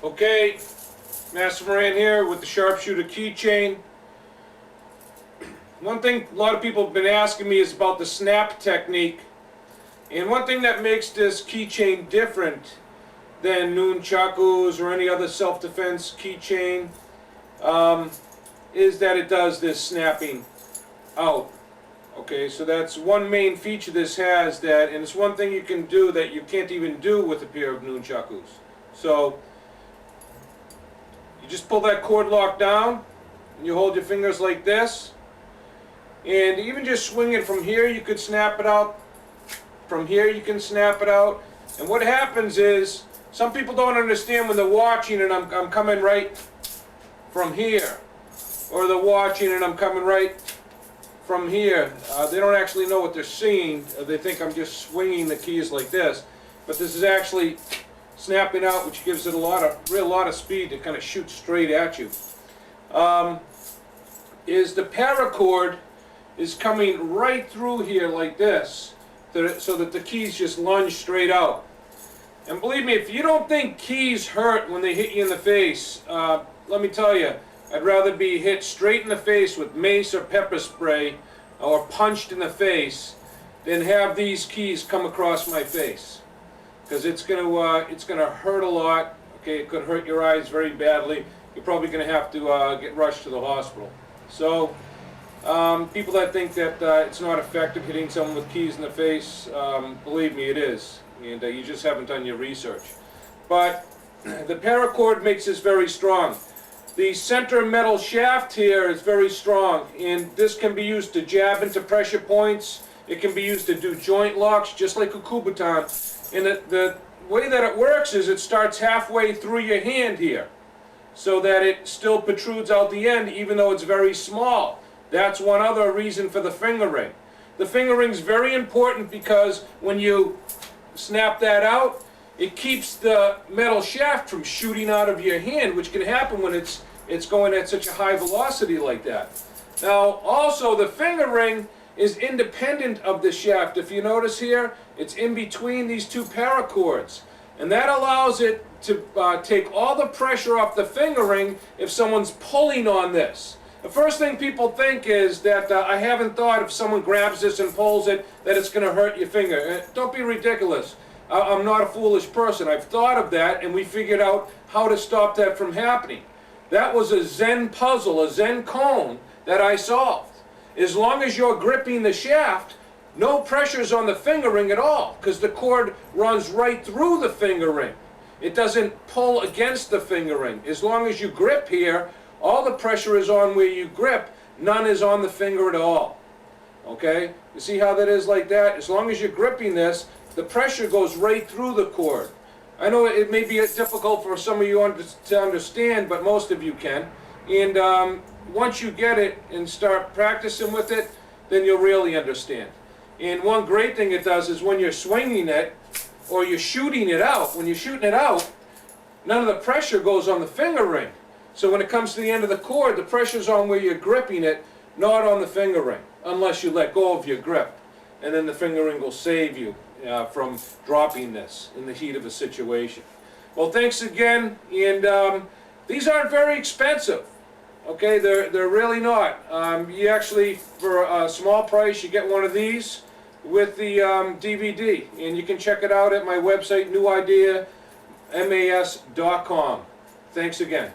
Okay, Master Moran here with the sharpshooter keychain. One thing a lot of people have been asking me is about the snap technique. And one thing that makes this keychain different than nunchakus or any other self-defense keychain is that it does this snapping out. Okay, so that's one main feature this has, that, and it's one thing you can do that you can't even do with a pair of nunchakus. So you just pull that cord lock down and you hold your fingers like this, and even just swing it from here, you could snap it out. From here you can snap it out. And what happens is, some people don't understand when they're watching and I'm coming right from here, or they're watching and I'm coming right from here. They don't actually know what they're seeing. They think I'm just swinging the keys like this, but this is actually snapping out, which gives it a lot of speed to kind of shoot straight at you. Is the paracord is coming right through here like this, so that the keys just lunge straight out. And believe me, if you don't think keys hurt when they hit you in the face, let me tell you, I'd rather be hit straight in the face with mace or pepper spray, or punched in the face, than have these keys come across my face, because it's gonna hurt a lot. Okay, it could hurt your eyes very badly. You're probably gonna have to get rushed to the hospital. So people that think that it's not effective hitting someone with keys in the face, believe me, it is, and you just haven't done your research. But the paracord makes this very strong. The center metal shaft here is very strong, and this can be used to jab into pressure points. It can be used to do joint locks, just like a Kubotan. And the way that it works is it starts halfway through your hand here, so that it still protrudes out the end, even though it's very small. That's one other reason for the finger ring. The finger ring is very important because when you snap that out, it keeps the metal shaft from shooting out of your hand, which can happen when it's going at such a high velocity like that. Now, also, the finger ring is independent of the shaft. If you notice here, it's in between these two paracords, and that allows it to take all the pressure off the finger ring if someone's pulling on this. The first thing people think is that I haven't thought if someone grabs this and pulls it that it's going to hurt your finger. Don't be ridiculous. I'm not a foolish person. I've thought of that, and we figured out how to stop that from happening. That was a Zen puzzle, a Zen cone that I solved. As long as you're gripping the shaft, no pressure's on the finger ring at all, because the cord runs right through the finger ring. It doesn't pull against the finger ring. As long as you grip here, all the pressure is on where you grip, none is on the finger at all. Okay? You see how that is like that? As long as you're gripping this, the pressure goes right through the cord. I know it may be difficult for some of you to understand, but most of you can. And once you get it and start practicing with it, then you'll really understand. And one great thing it does is when you're swinging it, or you're shooting it out, when you're shooting it out, none of the pressure goes on the finger ring. So when it comes to the end of the cord, the pressure's on where you're gripping it, not on the finger ring, unless you let go of your grip. And then the finger ring will save you from dropping this in the heat of a situation. Well, thanks again, and these aren't very expensive. Okay, they're really not. You actually, for a small price, you get one of these with the DVD, and you can check it out at my website, newideamas.com. Thanks again.